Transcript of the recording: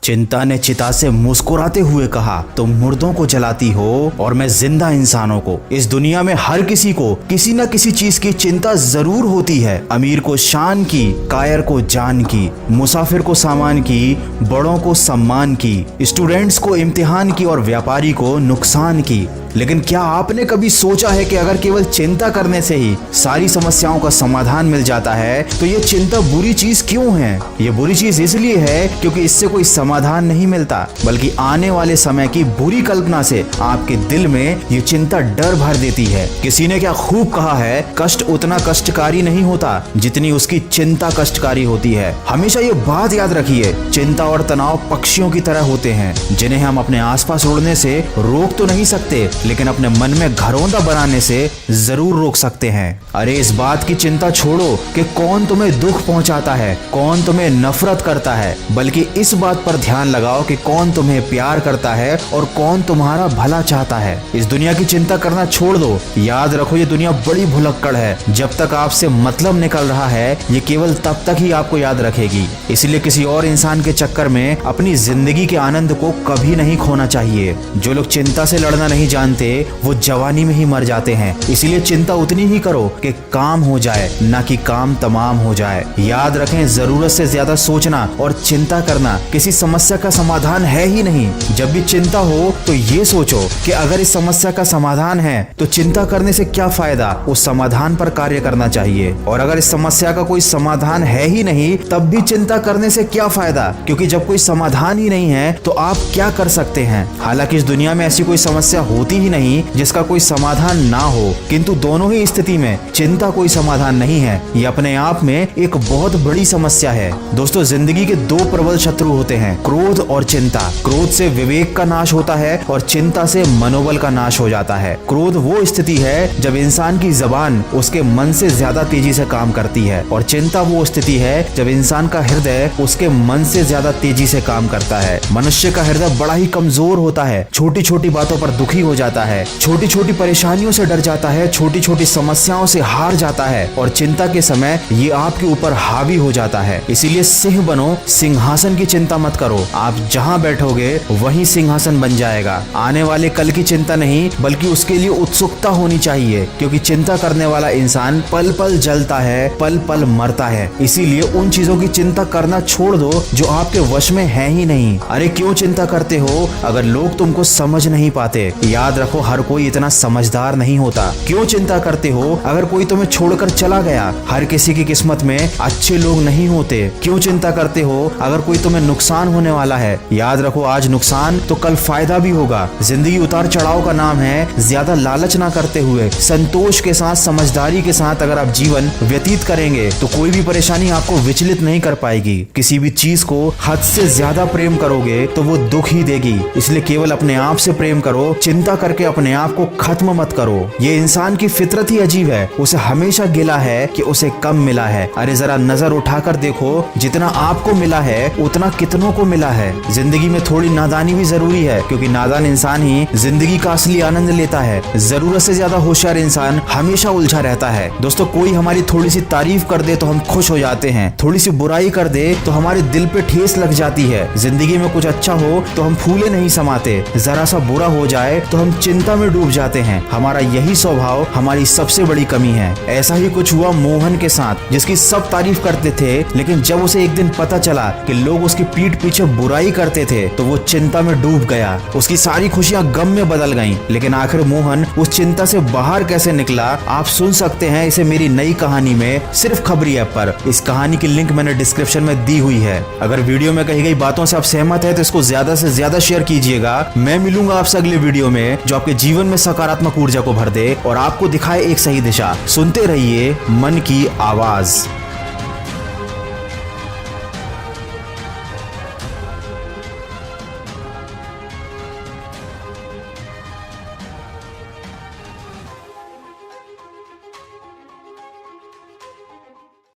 चिंता ने चिता से मुस्कुराते हुए कहा, तुम मुर्दों को जलाती हो और मैं जिंदा इंसानों को। इस दुनिया में हर किसी को किसी न किसी चीज की चिंता जरूर होती है। अमीर को शान की, कायर को जान की, मुसाफिर को सामान की, बड़ों को सम्मान की, स्टूडेंट्स को इम्तिहान की और व्यापारी को नुकसान की। लेकिन क्या आपने कभी सोचा है कि अगर केवल चिंता करने से ही सारी समस्याओं का समाधान मिल जाता है तो ये चिंता बुरी चीज क्यों है? ये बुरी चीज इसलिए है क्योंकि इससे कोई समाधान नहीं मिलता, बल्कि आने वाले समय की बुरी कल्पना से आपके दिल में ये चिंता डर भर देती है। किसी ने क्या खूब कहा है, कष्ट उतना कष्टकारी नहीं होता जितनी उसकी चिंता कष्टकारी होती है। हमेशा ये बात याद रखिए, चिंता और तनाव पक्षियों की तरह होते हैं जिन्हें हम अपने आसपास उड़ने से रोक तो नहीं सकते, लेकिन अपने मन में घरौंदा बनाने से जरूर रोक सकते हैं। अरे इस बात की चिंता छोड़ो कि कौन तुम्हें दुख पहुंचाता है, कौन तुम्हें नफरत करता है, बल्कि इस बात पर ध्यान लगाओ कि कौन तुम्हें प्यार करता है और कौन तुम्हारा भला चाहता है। इस दुनिया की चिंता करना छोड़ दो। याद रखो ये दुनिया बड़ी भुलक्कड़ है। जब तक आपसे मतलब निकल रहा है ये केवल तब तक ही आपको याद रखेगी। इसलिए किसी और इंसान के चक्कर में अपनी जिंदगी के आनंद को कभी नहीं खोना चाहिए। जो लोग चिंता से लड़ना नहीं जानते वो जवानी में ही मर जाते हैं। इसीलिए चिंता उतनी ही करो कि काम हो जाए, ना कि काम तमाम हो जाए। याद रखें, जरूरत से ज्यादा सोचना और चिंता करना किसी समस्या का समाधान है ही नहीं। जब भी चिंता हो तो ये सोचो कि अगर इस समस्या का समाधान है तो चिंता करने से क्या फायदा, उस समाधान पर कार्य करना चाहिए। और अगर इस समस्या का कोई समाधान है ही नहीं तब भी चिंता करने से क्या फायदा, क्योंकि जब कोई समाधान ही नहीं है तो आप क्या कर सकते हैं। हालांकि इस दुनिया में ऐसी कोई समस्या होती ही नहीं जिसका कोई समाधान ना हो, किंतु दोनों ही स्थिति में चिंता कोई समाधान नहीं है। ये अपने आप में एक बहुत बड़ी समस्या है। दोस्तों, जिंदगी के दो प्रबल शत्रु होते हैं, क्रोध और चिंता। क्रोध से विवेक का नाश होता है और चिंता से मनोबल का नाश हो जाता है। क्रोध वो स्थिति है जब इंसान की जबान उसके मन से ज्यादा तेजी से काम करती है, और चिंता वो स्थिति है जब इंसान का हृदय उसके मन से ज्यादा तेजी से काम करता है। मनुष्य का हृदय बड़ा ही कमजोर होता है, छोटी छोटी बातों पर दुखी हो जाता है, छोटी छोटी परेशानियों से डर जाता है, छोटी छोटी समस्याओं से हार जाता है, और चिंता के समय ये आपके ऊपर हावी हो जाता है। इसीलिए सिंह बनो, सिंहासन की चिंता मत करो। आप जहाँ बैठोगे वहीं सिंहासन बन जाएगा। आने वाले कल की चिंता नहीं बल्कि उसके लिए उत्सुकता होनी चाहिए, क्योंकि चिंता करने वाला इंसान पल पल जलता है, पल पल मरता है। इसीलिए उन चीजों की चिंता करना छोड़ दो जो आपके वश में है ही नहीं। अरे क्यों चिंता करते हो अगर लोग तुमको समझ नहीं पाते? याद रखो, हर कोई इतना समझदार नहीं होता। क्यों चिंता करते हो अगर कोई तुम्हें छोड़कर चला गया? हर किसी की किस्मत में अच्छे लोग नहीं होते। क्यों चिंता करते हो अगर कोई तुम्हें नुकसान होने वाला है? याद रखो, आज नुकसान तो कल फायदा भी होगा। जिंदगी उतार चढ़ाव का नाम है। ज्यादा लालच ना करते हुए संतोष के साथ, समझदारी के साथ अगर आप जीवन व्यतीत करेंगे तो कोई भी परेशानी आपको विचलित नहीं कर पाएगी। किसी भी चीज को हद से ज्यादा प्रेम करोगे तो वो दुख ही देगी। इसलिए केवल अपने आप से प्रेम करो, चिंता करके अपने आप को खत्म मत करो। ये इंसान की फितरत ही अजीब है, उसे हमेशा गिला है कि उसे कम मिला है। अरे जरा नजर उठाकर देखो, जितना आपको मिला है उतना कितनों को मिला है। जिंदगी में थोड़ी नादानी भी जरूरी है, क्योंकि नादान इंसान ही जिंदगी का असली आनंद लेता है। जरूरत से ज्यादा होशियार इंसान हमेशा उलझा रहता है। दोस्तों, कोई हमारी थोड़ी सी तारीफ कर दे तो हम खुश हो जाते हैं, थोड़ी सी बुराई कर दे तो हमारे दिल पे ठेस लग जाती है। जिंदगी में कुछ अच्छा हो तो हम फूले नहीं समाते, जरा सा बुरा हो जाए तो हम चिंता में डूब जाते हैं। हमारा यही स्वभाव हमारी सबसे बड़ी कमी है। ऐसा ही कुछ हुआ मोहन के साथ, जिसकी सब तारीफ करते थे, लेकिन जब उसे एक दिन पता चला कि लोग उसकी पीठ पीछे बुराई करते थे तो वो चिंता में डूब गया। उसकी सारी खुशियां गम में बदल गईं। लेकिन आखिर मोहन उस चिंता से बाहर कैसे निकला, आप सुन सकते हैं इसे मेरी नई कहानी में, सिर्फ खबरी ऐप पर। इस कहानी की लिंक मैंने डिस्क्रिप्शन में दी हुई है। अगर वीडियो में कही गई बातों से आप सहमत है तो इसको ज्यादा से ज्यादा शेयर कीजिएगा। मैं मिलूंगा आपसे अगले वीडियो में जो आपके जीवन में सकारात्मक ऊर्जा को भर दे और आपको दिखाए एक सही दिशा। सुनते रहिए मन की आवाज।